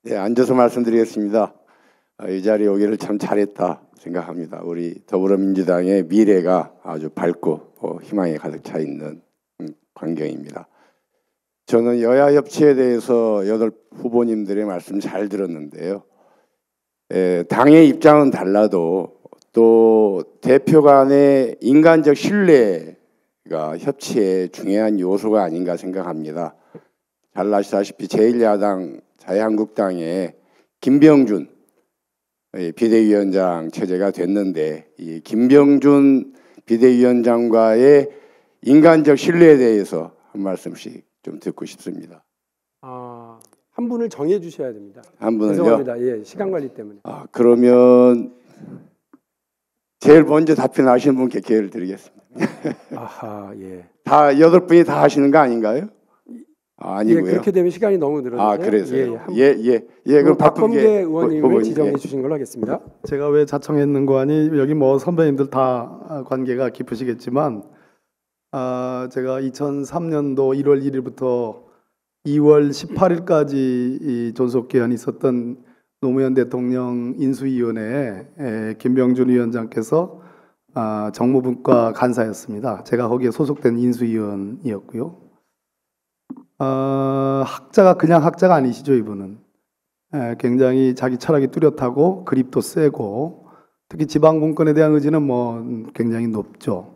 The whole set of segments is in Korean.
네, 앉아서 말씀드리겠습니다. 이 자리에 오기를 참 잘했다 생각합니다. 우리 더불어민주당의 미래가 아주 밝고 희망에 가득 차 있는 광경입니다. 저는 여야 협치에 대해서 여덟 후보님들의 말씀 잘 들었는데요. 당의 입장은 달라도 또 대표 간의 인간적 신뢰가 협치의 중요한 요소가 아닌가 생각합니다. 잘 아시다시피 제1야당 자유한국당의 김병준 비대위원장 체제가 됐는데 이 김병준 비대위원장과의 인간적 신뢰에 대해서 한 말씀씩 좀 듣고 싶습니다. 한 분을 정해 주셔야 됩니다. 한 분을요? 죄송합니다. 예, 시간 관리 때문에. 그러면 제일 먼저 답변하시는 분께 기회를 드리겠습니다. 아하, 예. 다 여덟 분이 다 하시는 거 아닌가요? 아니고요. 예, 그렇게 되면 시간이 너무 늘어나요. 그래서요. 그럼 박범계 의원님을 지정해 주신 걸로 하겠습니다. 제가 왜 자청했는고 하니 여기 뭐 선배님들 다 관계가 깊으시겠지만 제가 2003년도 1월 1일부터 2월 18일까지 이 존속 기한이 있었던 노무현 대통령 인수위원회에 김병준 위원장께서 정무분과 간사였습니다. 제가 거기에 소속된 인수위원이었고요. 학자가 그냥 학자가 아니시죠, 이분은. 굉장히 자기 철학이 뚜렷하고 그립도 세고 특히 지방 분권에 대한 의지는 뭐 굉장히 높죠.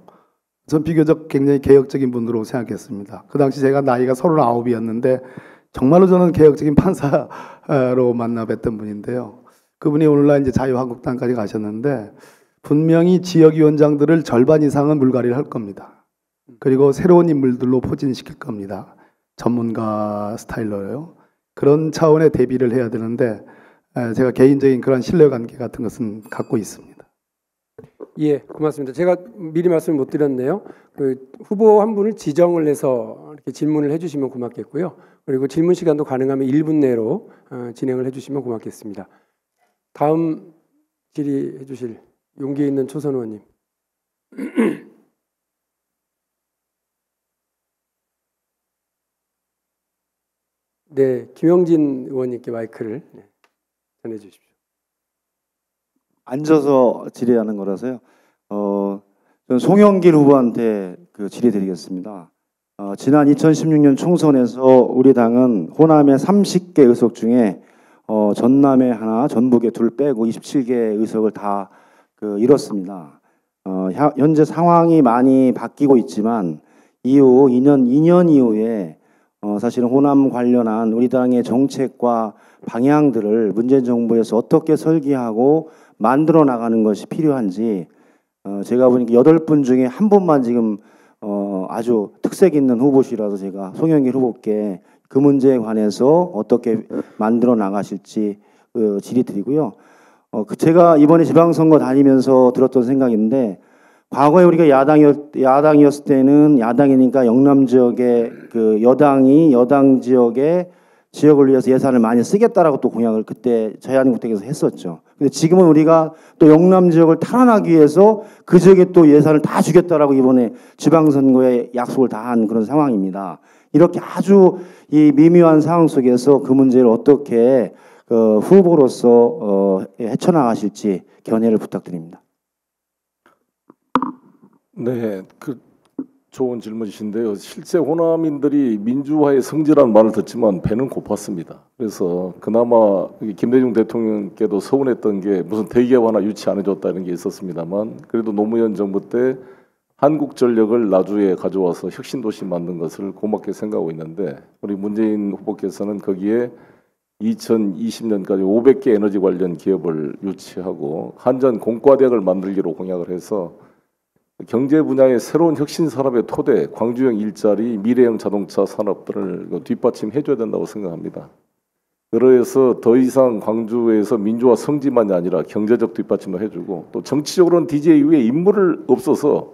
전 비교적 굉장히 개혁적인 분으로 생각했습니다. 그 당시 제가 나이가 39이었는데 정말로 저는 개혁적인 판사로 만나 뵀던 분인데요. 그분이 오늘날 이제 자유한국당까지 가셨는데 분명히 지역위원장들을 절반 이상은 물갈이를 할 겁니다. 그리고 새로운 인물들로 포진시킬 겁니다. 전문가 스타일로요. 그런 차원의 대비를 해야 되는데 제가 개인적인 그런 신뢰관계 같은 것은 갖고 있습니다. 예, 고맙습니다. 제가 미리 말씀을 못 드렸네요. 그 후보 한 분을 지정을 해서 이렇게 질문을 해주시면 고맙겠고요. 그리고 질문 시간도 가능하면 1분 내로 진행을 해주시면 고맙겠습니다. 다음 질의해 주실 용기 있는 초선 의원님. 네, 김영진 의원님께 마이크를 전해 주십시오. 앉아서 질의하는 거라서요. 저는 송영길 후보한테 질의드리겠습니다. 지난 2016년 총선에서 우리 당은 호남의 30개 의석 중에 전남에 하나, 전북에 둘 빼고 27개 의석을 다 잃었습니다. 현재 상황이 많이 바뀌고 있지만 이후 2년 이후에 사실은 호남 관련한 우리 당의 정책과 방향들을 문재인 정부에서 어떻게 설계하고 만들어 나가는 것이 필요한지 제가 보니까 8분 중에 한 분만 지금 아주 특색 있는 후보시라서 제가 송영길 후보께 그 문제에 관해서 어떻게 만들어 나가실지 질의드리고요. 제가 이번에 지방선거 다니면서 들었던 생각인데 과거에 우리가 야당이었을 때는 야당이니까 영남 지역의 여당이 여당 지역의 지역을 위해서 예산을 많이 쓰겠다라고 또 공약을 그때 자유한국당에서 했었죠. 근데 지금은 우리가 또 영남 지역을 탈환하기 위해서 그 지역에 또 예산을 다 주겠다라고 이번에 지방선거에 약속을 다 한 그런 상황입니다. 이렇게 아주 이 미묘한 상황 속에서 그 문제를 어떻게 후보로서 헤쳐나가실지 견해를 부탁드립니다. 네, 좋은 질문이신데요. 실제 호남인들이 민주화의 성지라는 말을 듣지만 배는 고팠습니다. 그래서 그나마 김대중 대통령께도 서운했던 게 무슨 대기업 하나 유치 안 해줬다는 게 있었습니다만 그래도 노무현 정부 때 한국전력을 나주에 가져와서 혁신도시 만든 것을 고맙게 생각하고 있는데 우리 문재인 후보께서는 거기에 2020년까지 500개 에너지 관련 기업을 유치하고 한전 공과대학을 만들기로 공약을 해서 경제 분야의 새로운 혁신 산업의 토대, 광주형 일자리, 미래형 자동차 산업들을 뒷받침해 줘야 된다고 생각합니다. 그래서 더 이상 광주에서 민주화 성지만이 아니라 경제적 뒷받침도 해주고 또 정치적으로는 DJ 위에 인물을 없어서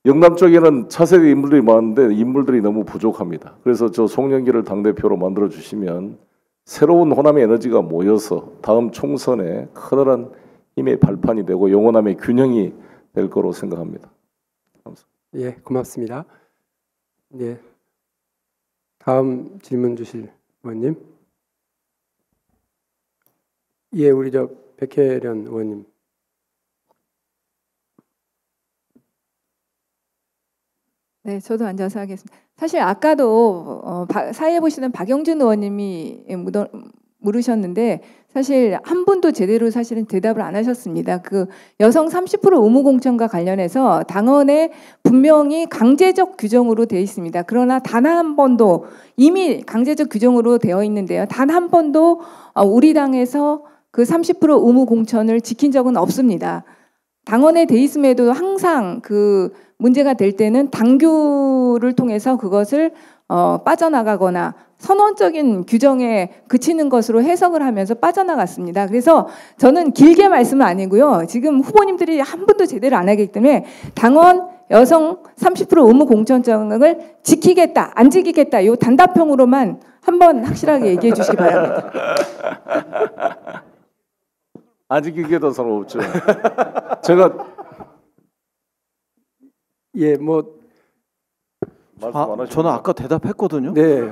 영남 쪽에는 차세대 인물들이 많은데 인물들이 너무 부족합니다. 그래서 저 송영길을 당대표로 만들어 주시면 새로운 호남의 에너지가 모여서 다음 총선에 커다란 힘의 발판이 되고 영호남의 균형이 될 거로 생각합니다. 감사합니다. 예, 고맙습니다. 예, 다음 질문 주실 의원님. 예, 우리 저 백혜련 의원님. 네, 저도 앉아서 하겠습니다. 사실 아까도 사회에 보시는 박영준 의원님이 물으셨는데 사실 한 분도 제대로 사실은 대답을 안 하셨습니다. 그 여성 30% 의무 공천과 관련해서 당헌에 분명히 강제적 규정으로 되어 있습니다. 그러나 단 한 번도 이미 강제적 규정으로 되어 있는데요. 단 한 번도 우리 당에서 그 30% 의무 공천을 지킨 적은 없습니다. 당헌에 돼 있음에도 항상 그 문제가 될 때는 당규를 통해서 그것을 빠져나가거나 선언적인 규정에 그치는 것으로 해석을 하면서 빠져나갔습니다. 그래서 저는 길게 말씀은 아니고요. 지금 후보님들이 한 분도 제대로 안 하기 때문에 당원 여성 30% 의무 공천장을 지키겠다, 안 지키겠다 이 단답형으로만 한번 확실하게 얘기해 주시기 바랍니다. 아직 이게 더 서러웠죠. 제가 예, 뭐 말씀 안 하시면 저는 아까 대답했거든요. 네.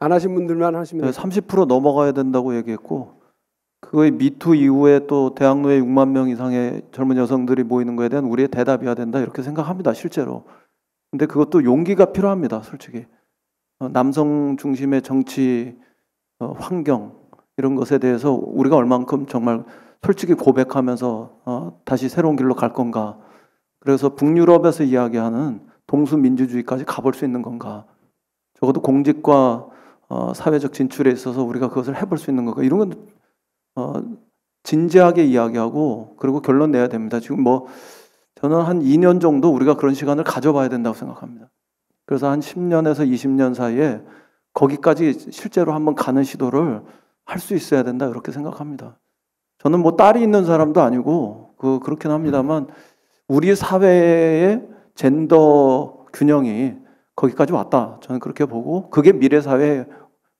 안 하신 분들만 하시면 네, 30% 넘어가야 된다고 얘기했고 그거의 미투 이후에 또 대학로에 6만 명 이상의 젊은 여성들이 모이는 거에 대한 우리의 대답이어야 된다 이렇게 생각합니다. 실제로. 근데 그것도 용기가 필요합니다. 솔직히. 남성 중심의 정치 환경 이런 것에 대해서 우리가 얼만큼 정말 솔직히 고백하면서 다시 새로운 길로 갈 건가. 그래서 북유럽에서 이야기하는 동수민주주의까지 가볼 수 있는 건가. 적어도 공직과 사회적 진출에 있어서 우리가 그것을 해볼 수 있는 건가. 이런 건 진지하게 이야기하고 그리고 결론 내야 됩니다. 지금 뭐 저는 한 2년 정도 우리가 그런 시간을 가져봐야 된다고 생각합니다. 그래서 한 10년에서 20년 사이에 거기까지 실제로 한번 가는 시도를 할 수 있어야 된다 그렇게 생각합니다. 저는 뭐 딸이 있는 사람도 아니고 그렇긴 합니다만 우리 사회의 젠더 균형이 거기까지 왔다. 저는 그렇게 보고 그게 미래 사회에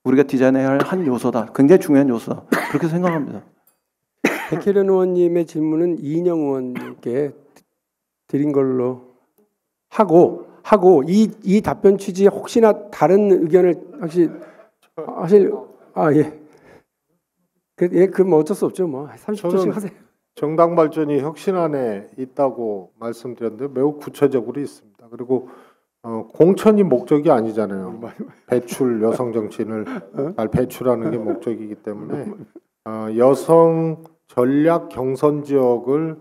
우리가 디자인해야 할 한 요소다. 굉장히 중요한 요소다. 그렇게 생각합니다. 백혜련 의원님의 질문은 이인영 의원님께 드린 걸로 하고 이 답변 취지에 혹시나 다른 의견을 그럼 어쩔 수 없죠. 뭐 30초씩 하세요. 정당 발전이 혁신안에 있다고 말씀드렸는데 매우 구체적으로 있습니다. 그리고 공천이 목적이 아니잖아요. 배출 여성 정치인을 잘 배출하는 게 목적이기 때문에 여성 전략 경선 지역을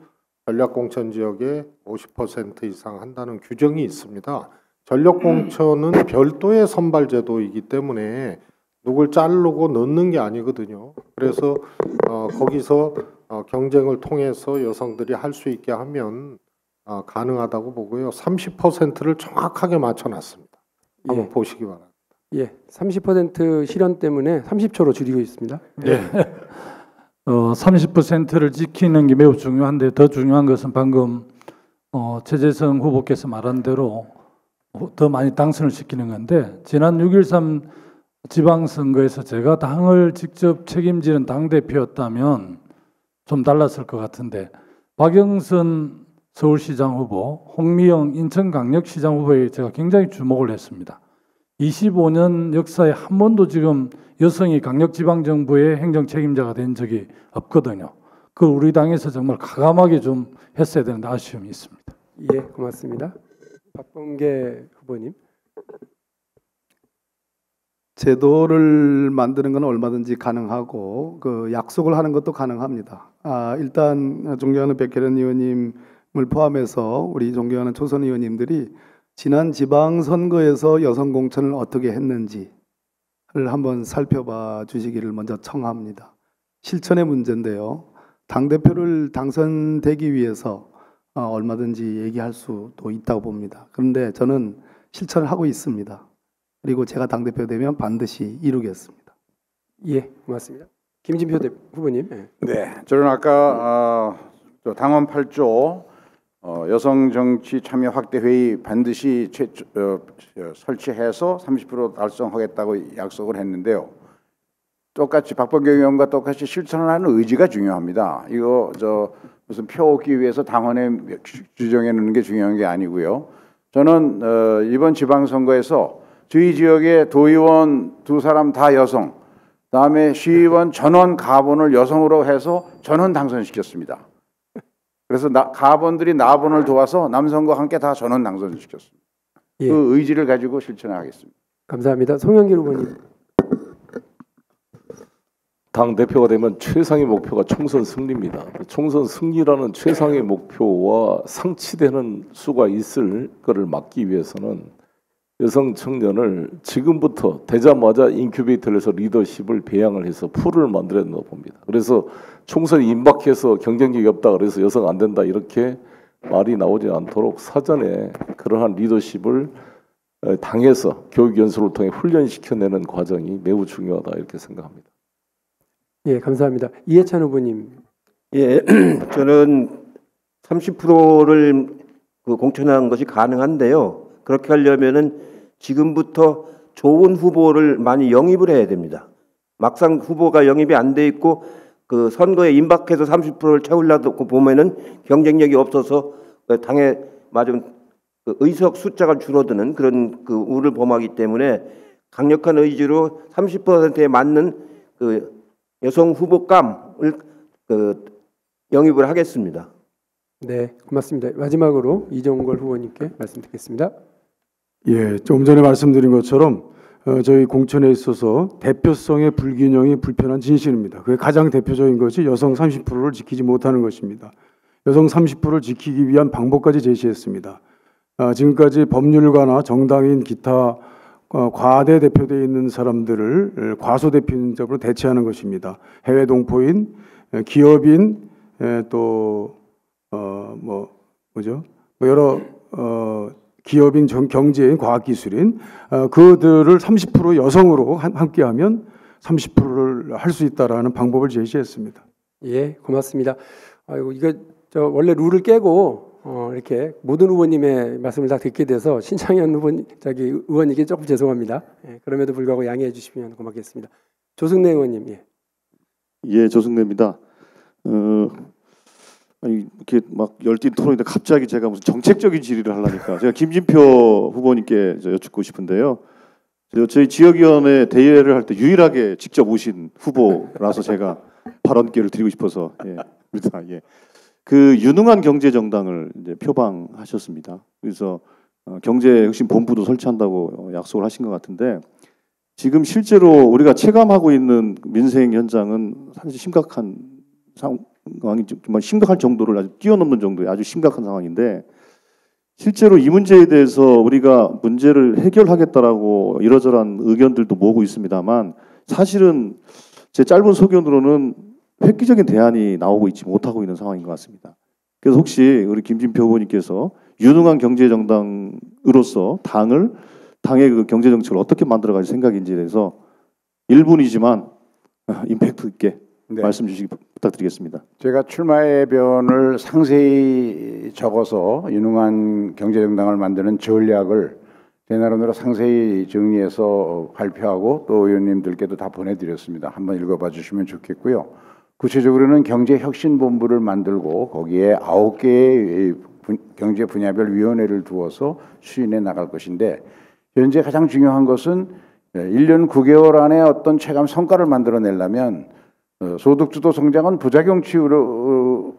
전략 공천 지역에 50% 이상 한다는 규정이 있습니다. 전략 공천은 별도의 선발 제도이기 때문에 누굴 자르고 넣는 게 아니거든요. 그래서 거기서 경쟁을 통해서 여성들이 할 수 있게 하면 가능하다고 보고요. 30%를 정확하게 맞춰놨습니다. 한번 보시기 바랍니다. 예, 30% 실현 때문에 30초로 줄이고 있습니다. 네. 30%를 지키는 게 매우 중요한데 더 중요한 것은 방금 최재성 후보께서 말한 대로 더 많이 당선을 시키는 건데 지난 6.13 지방선거에서 제가 당을 직접 책임지는 당대표였다면 좀 달랐을 것 같은데 박영선 서울시장 후보, 홍미영 인천광역시장 후보에 제가 굉장히 주목을 했습니다. 25년 역사에 한 번도 지금 여성이 강력지방정부의 행정 책임자가 된 적이 없거든요. 그걸 우리 당에서 정말 과감하게 좀 했어야 되는데 아쉬움이 있습니다. 예, 고맙습니다. 박범계 후보님. 제도를 만드는 건 얼마든지 가능하고 그 약속을 하는 것도 가능합니다. 일단 존경하는 백혜련 의원님을 포함해서 우리 존경하는 초선 의원님들이 지난 지방선거에서 여성 공천을 어떻게 했는지를 한번 살펴봐 주시기를 먼저 청합니다. 실천의 문제인데요. 당대표를 당선되기 위해서 얼마든지 얘기할 수도 있다고 봅니다. 그런데 저는 실천을 하고 있습니다. 그리고 제가 당대표 되면 반드시 이루겠습니다. 예, 고맙습니다. 김진표 후보님. 네, 저는 아까 당원 8조 여성 정치 참여 확대 회의 반드시 설치해서 30% 달성하겠다고 약속을 했는데요. 똑같이 박범계 의원과 똑같이 실천을 하는 의지가 중요합니다. 이거 무슨 표 얻기 위해서 당원에 규정해 놓는 게 중요한 게 아니고요. 저는 이번 지방선거에서 저희 지역의 도의원 2사람 다 여성, 그다음에 시의원 전원 가본을 여성으로 해서 전원 당선시켰습니다. 그래서 가본들이 나본을 도와서 남성과 함께 다 전원 당선시켰습니다. 예. 그 의지를 가지고 실천하겠습니다. 감사합니다. 송영길 후보님. 당 대표가 되면 최상의 목표가 총선 승리입니다. 총선 승리라는 최상의 목표와 상치되는 수가 있을 것을 막기 위해서는 여성 청년을 지금부터 되자마자 인큐베이터를 해서 리더십을 배양을 해서 풀을 만들어 넣어 봅니다. 그래서 총선이 임박해서 경쟁력이 없다 그래서 여성 안 된다 이렇게 말이 나오지 않도록 사전에 그러한 리더십을 당에서 교육 연수를 통해 훈련시켜내는 과정이 매우 중요하다 이렇게 생각합니다. 예, 감사합니다. 이해찬 후보님. 예, 저는 30%를 공천한 것이 가능한데요. 그렇게 하려면은 지금부터 좋은 후보를 많이 영입을 해야 됩니다. 막상 후보가 영입이 안 돼 있고 그 선거에 임박해서 30%를 채우려고 보면은 경쟁력이 없어서 당에 맞은 그 의석 숫자가 줄어드는 그런 그 우를 범하기 때문에 강력한 의지로 30%에 맞는 그 여성 후보감을 영입을 하겠습니다. 네, 고맙습니다. 마지막으로 이종걸 후보님께 말씀 듣겠습니다. 예, 좀 전에 말씀드린 것처럼 저희 공천에 있어서 대표성의 불균형이 불편한 진실입니다. 그게 가장 대표적인 것이 여성 30%를 지키지 못하는 것입니다. 여성 30%를 지키기 위한 방법까지 제시했습니다. 지금까지 법률가나 정당인 기타 과대 대표되어 있는 사람들을 과소 대표인적으로 대체하는 것입니다. 해외 동포인, 기업인, 또 여러 기업인, 경제인, 과학기술인 그들을 30% 여성으로 함께하면 30%를 할 수 있다라는 방법을 제시했습니다. 예, 고맙습니다. 아이고 이거 저 원래 룰을 깨고 이렇게 모든 후보님의 말씀을 다 듣게 돼서 신창현 의원님께 조금 죄송합니다. 예, 그럼에도 불구하고 양해해 주시면 고맙겠습니다. 조승래 의원님. 예. 예, 조승래입니다. 아니 이렇게 막 열띤 토론인데 갑자기 제가 무슨 정책적인 질의를 하려니까 제가 김진표 후보님께 여쭙고 싶은데요. 저희 지역위원회 대회를 할 때 유일하게 직접 오신 후보라서 제가 발언 기회를 드리고 싶어서 예. 그 유능한 경제 정당을 이제 표방하셨습니다. 그래서 경제혁신본부도 설치한다고 약속을 하신 것 같은데 지금 실제로 우리가 체감하고 있는 민생 현장은 사실 심각한 상황이 정말 심각할 정도를 아주 뛰어넘는 정도의 아주 심각한 상황인데 실제로 이 문제에 대해서 우리가 문제를 해결하겠다라고 이러저러한 의견들도 모으고 있습니다만 사실은 제 짧은 소견으로는 획기적인 대안이 나오고 있지 못하고 있는 상황인 것 같습니다. 그래서 혹시 우리 김진표 후보님께서 유능한 경제정당으로서 당의 그 경제정책을 어떻게 만들어갈 생각인지에 대해서 1분이지만 임팩트 있게 말씀 주시기 부탁드리겠습니다. 제가 출마해변을 상세히 적어서 유능한 경제정당을 만드는 전략을 제 나름대로 상세히 정리해서 발표하고 또 의원님들께도 다 보내드렸습니다. 한번 읽어봐 주시면 좋겠고요. 구체적으로는 경제혁신본부를 만들고 거기에 9개의 경제 분야별 위원회를 두어서 추진해 나갈 것인데 현재 가장 중요한 것은 1년 9개월 안에 어떤 체감 성과를 만들어내려면 소득주도 성장은 부작용 치유로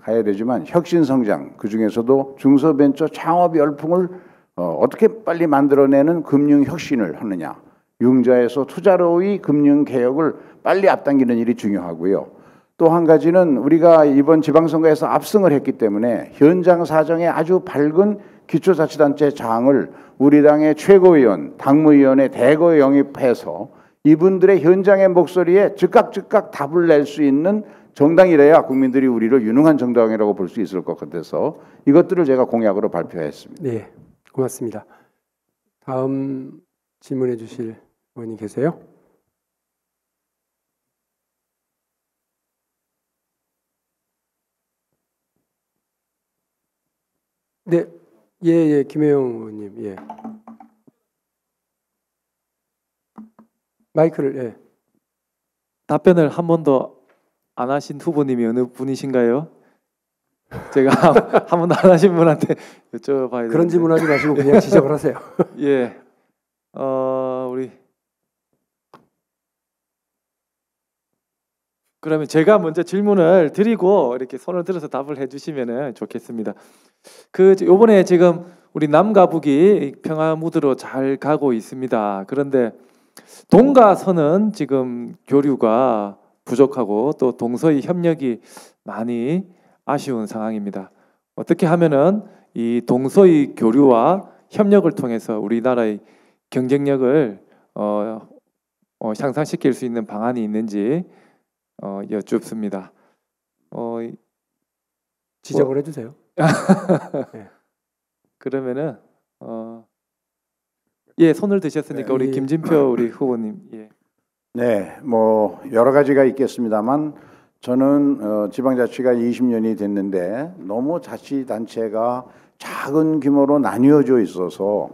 가야 되지만 혁신성장, 그중에서도 중소벤처 창업 열풍을 어떻게 빨리 만들어내는 금융혁신을 하느냐, 융자에서 투자로의 금융개혁을 빨리 앞당기는 일이 중요하고요. 또 한 가지는 우리가 이번 지방선거에서 압승을 했기 때문에 현장 사정에 아주 밝은 기초자치단체 장을 우리 당의 최고위원, 당무위원회 대거 영입해서 이분들의 현장의 목소리에 즉각 답을 낼 수 있는 정당이래야 국민들이 우리를 유능한 정당이라고 볼 수 있을 것 같아서 이것들을 제가 공약으로 발표했습니다. 네, 고맙습니다. 다음 질문해 주실 의원님 계세요? 네, 예, 김혜영 의원님, 예. 마이크를, 예. 답변을 한 번도 안 하신 후보님이 어느 분이신가요? 제가 한 번도 안 하신 분한테 여쭤봐야 되는데. 그런 질문하지 마시고 그냥 지적을 하세요. 예, 우리 그러면 제가 먼저 질문을 드리고 이렇게 손을 들어서 답을 해주시면 좋겠습니다. 요번에 지금 우리 남과 북이 평화 무드로 잘 가고 있습니다. 그런데 동과 서는 지금 교류가 부족하고 또 동서의 협력이 많이 아쉬운 상황입니다. 어떻게 하면은 이 동서의 교류와 협력을 통해서 우리나라의 경쟁력을 향상시킬 수 있는 방안이 있는지 여쭙습니다. 지적을 해주세요. 네. 그러면은 예, 손을 드셨으니까 우리 김진표 우리 후보님. 예. 네, 뭐 여러 가지가 있겠습니다만 저는 지방자치가 20년이 됐는데 너무 자치단체가 작은 규모로 나뉘어져 있어서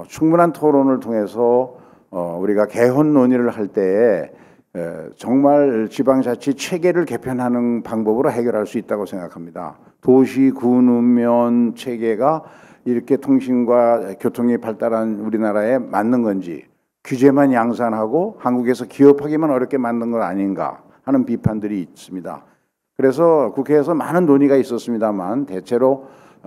충분한 토론을 통해서 우리가 개헌 논의를 할 때에 정말 지방자치 체계를 개편하는 방법으로 해결할 수 있다고 생각합니다. 도시 군읍면 체계가 이렇게 통신과 교통이 발달한 우리나라에 맞는 건지, 규제만 양산하고 한국에서 기업하기만 어렵게 만든 건 아닌가 하는 비판들이 있습니다. 그래서 국회에서 많은 논의가 있었습니다만 대체로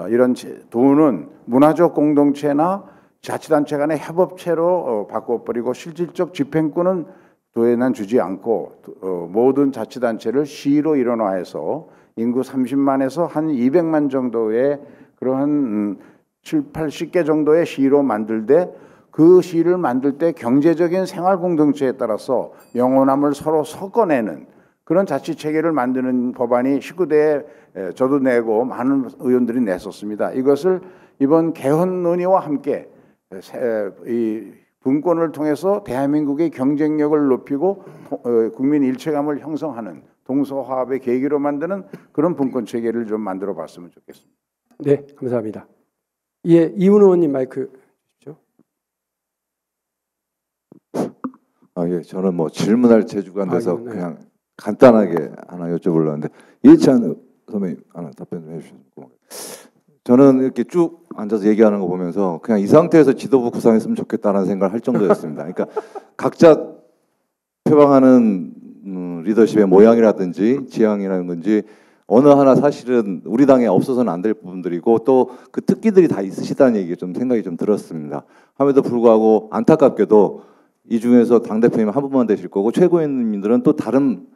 이런 도는 문화적 공동체나 자치단체 간의 협업체로 바꿔버리고 실질적 집행권은 도에는 주지 않고 모든 자치단체를 시로 일원화해서 인구 30만에서 한 200만 정도의 그러한 7, 80개 정도의 시로 만들되 그 시를 만들 때 경제적인 생활 공동체에 따라서 영혼함을 서로 섞어내는 그런 자치 체계를 만드는 법안이 19대에 저도 내고 많은 의원들이 냈었습니다. 이것을 이번 개헌 논의와 함께 이 분권을 통해서 대한민국의 경쟁력을 높이고 국민 일체감을 형성하는 동서화합의 계기로 만드는 그런 분권 체계를 좀 만들어 봤으면 좋겠습니다. 네, 감사합니다. 예, 이훈 의원님 마이크 주십시오. 예, 저는 뭐 질문할 재주가 안 돼서 그냥 간단하게 하나 여쭤보려고 하는데 이해찬 선배님 하나 답변 좀 해주시면 고맙겠습니다. 저는 이렇게 쭉 앉아서 얘기하는 거 보면서 그냥 이 상태에서 지도부 구상했으면 좋겠다는 생각을 할 정도였습니다. 그러니까 각자 표방하는 리더십의 모양이라든지 지향이라는 건지 어느 하나 사실은 우리 당에 없어서는 안 될 부분들이고 또 그 특기들이 다 있으시다는 얘기 좀 생각이 좀 들었습니다. 함에도 불구하고 안타깝게도 이 중에서 당대표님 한 분만 되실 거고 최고위원님들은 또 다른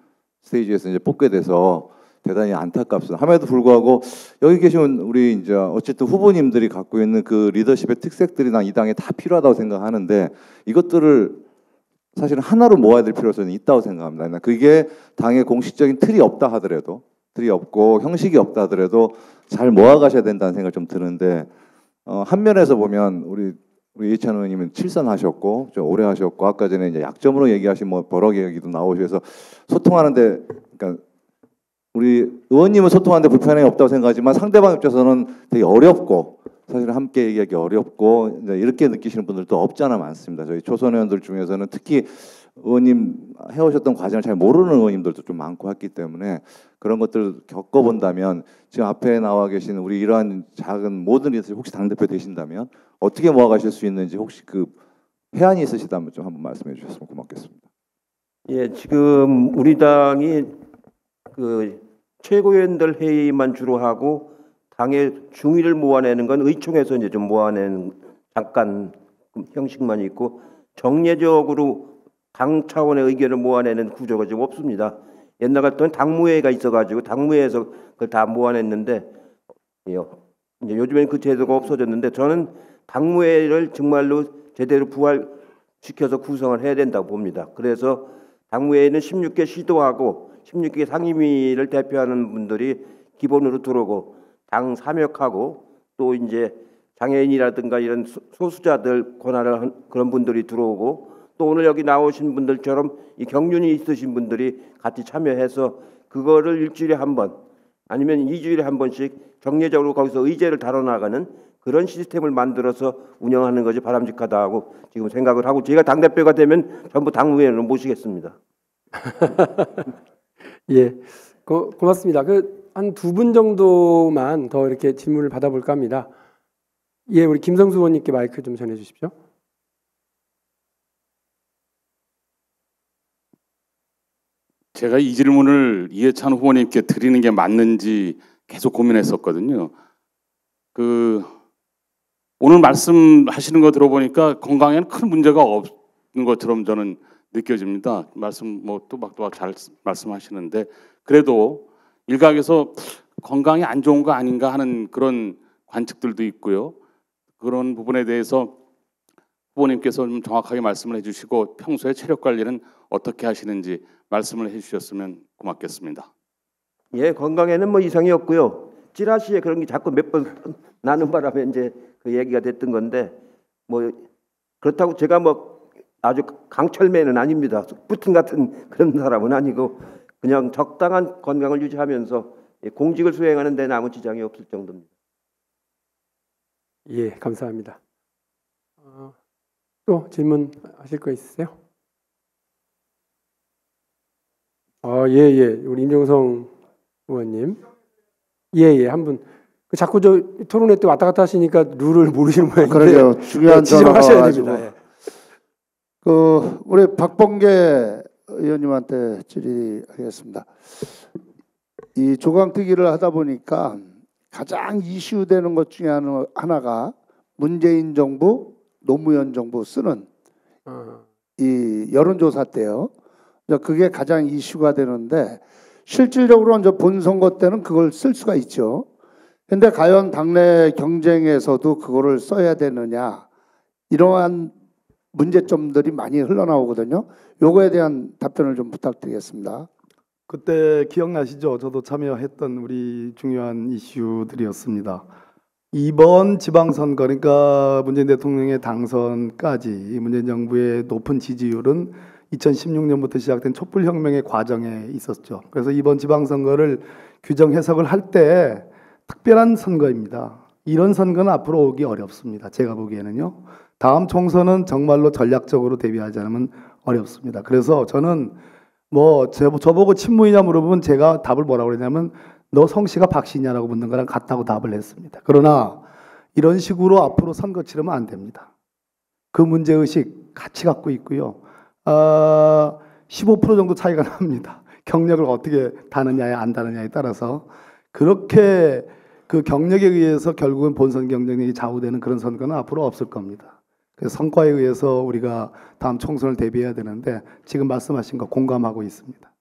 스테이지에서 이제 뽑게 돼서 대단히 안타깝습니다. 함에도 불구하고 여기 계신 우리 이제 어쨌든 후보님들이 갖고 있는 그 리더십의 특색들이 난 이 당에 다 필요하다고 생각하는데 이것들을 사실은 하나로 모아야 될 필요성이 있다고 생각합니다. 그게 당의 공식적인 틀이 없다 하더라도 틀이 없고 형식이 없다 하더라도 잘 모아가셔야 된다는 생각이 좀 드는데 한 면에서 보면 우리 이해찬 의원님은 7선 하셨고 좀 오래 하셨고 아까 전에 이제 약점으로 얘기하신 뭐 버럭 얘기도 나오셔서 소통하는데 그러니까 우리 의원님은 소통하는데 불편함이 없다고 생각하지만 상대방 입장에서는 되게 어렵고 사실 함께 얘기하기 어렵고 이제 이렇게 느끼시는 분들도 없지 않아 많습니다. 저희 초선 의원들 중에서는 특히 의원님 해오셨던 과정을 잘 모르는 의원님들도 좀 많고 했기 때문에 그런 것들을 겪어본다면 지금 앞에 나와 계신 우리 이러한 작은 모든 리더들이 혹시 당대표 되신다면 어떻게 모아가실 수 있는지 혹시 그 해안이 있으시다면 좀 한번 말씀해 주셨으면 고맙겠습니다. 예, 지금 우리 당이 그 최고위원들 회의만 주로 하고 당의 중의를 모아내는 건 의총에서 이제 좀 모아내는 잠깐 형식만 있고 정례적으로 당 차원의 의견을 모아내는 구조가 지금 없습니다. 옛날 같은 당무회가 있어가지고 당무회에서 그걸 다 모아냈는데 이제 요즘엔 그 제도가 없어졌는데 저는 당무회를 정말로 제대로 부활시켜서 구성을 해야 된다고 봅니다. 그래서 당무회에는 16개 시도하고 16개 상임위를 대표하는 분들이 기본으로 들어오고 당 사역하고 또 이제 장애인이라든가 이런 소수자들 권한을 그런 분들이 들어오고 또 오늘 여기 나오신 분들처럼 이 경륜이 있으신 분들이 같이 참여해서 그거를 일주일에 한 번 아니면 2주일에 한 번씩 정례적으로 거기서 의제를 다뤄나가는 그런 시스템을 만들어서 운영하는 것이 바람직하다고 지금 생각을 하고 제가 당대표가 되면 전부 당무회원으로 모시겠습니다. 예, 고맙습니다. 한 두 분 정도만 더 이렇게 질문을 받아볼까 합니다. 예, 우리 김성수 의원님께 마이크 좀 전해주십시오. 제가 이 질문을 이해찬 후보님께 드리는 게 맞는지 계속 고민했었거든요. 오늘 말씀하시는 거 들어보니까 건강에는 큰 문제가 없는 것처럼 저는 느껴집니다. 말씀 뭐 또박또박 잘 말씀하시는데 그래도 일각에서 건강이 안 좋은 거 아닌가 하는 그런 관측들도 있고요. 그런 부분에 대해서 후보님께서 좀 정확하게 말씀을 해주시고 평소에 체력 관리는 어떻게 하시는지 말씀을 해주셨으면 고맙겠습니다. 예, 건강에는 뭐 이상이 없고요. 찌라시에 그런 게 자꾸 몇 번 나는 바람에 이제 그 얘기가 됐던 건데 뭐 그렇다고 제가 뭐 아주 강철매는 아닙니다. 푸틴 같은 그런 사람은 아니고 그냥 적당한 건강을 유지하면서 공직을 수행하는 데는 아무 지장이 없을 정도입니다. 예, 감사합니다. 또 질문하실 거 있으세요? 예. 우리 임종성 의원님. 예, 한 분. 자꾸 저 토론회 때 왔다 갔다 하시니까 룰을 모르시는 모양인데. 그러게요. 중요한 지적하셔야 됩니다. 예. 우리 박범계 의원님한테 질의하겠습니다. 이 조강특위를 하다 보니까 가장 이슈되는 것 중에 하나가 문재인 정부, 노무현 정부 쓰는 이 여론조사 때요. 그게 가장 이슈가 되는데 실질적으로 이제 본선거 때는 그걸 쓸 수가 있죠. 근데 과연 당내 경쟁에서도 그거를 써야 되느냐 이러한 문제점들이 많이 흘러나오거든요. 요거에 대한 답변을 좀 부탁드리겠습니다. 그때 기억나시죠? 저도 참여했던 우리 중요한 이슈들이었습니다. 이번 지방선거, 그러니까 문재인 대통령의 당선까지 문재인 정부의 높은 지지율은 2016년부터 시작된 촛불혁명의 과정에 있었죠. 그래서 이번 지방선거를 규정 해석을 할 때 특별한 선거입니다. 이런 선거는 앞으로 오기 어렵습니다. 제가 보기에는요. 다음 총선은 정말로 전략적으로 대비하지 않으면 어렵습니다. 그래서 저는 뭐 저보고 친문이냐 물어보면 제가 답을 뭐라고 그러냐면 너 성씨가 박씨냐라고 묻는 거랑 같다고 답을 했습니다. 그러나 이런 식으로 앞으로 선거 치르면 안 됩니다. 그 문제의식 같이 갖고 있고요. 15% 정도 차이가 납니다. 경력을 어떻게 다느냐에 안 다느냐에 따라서 그렇게 그 경력에 의해서 결국은 본선 경쟁력이 좌우되는 그런 선거는 앞으로 없을 겁니다. 그래서 성과에 의해서 우리가 다음 총선을 대비해야 되는데 지금 말씀하신 거 공감하고 있습니다.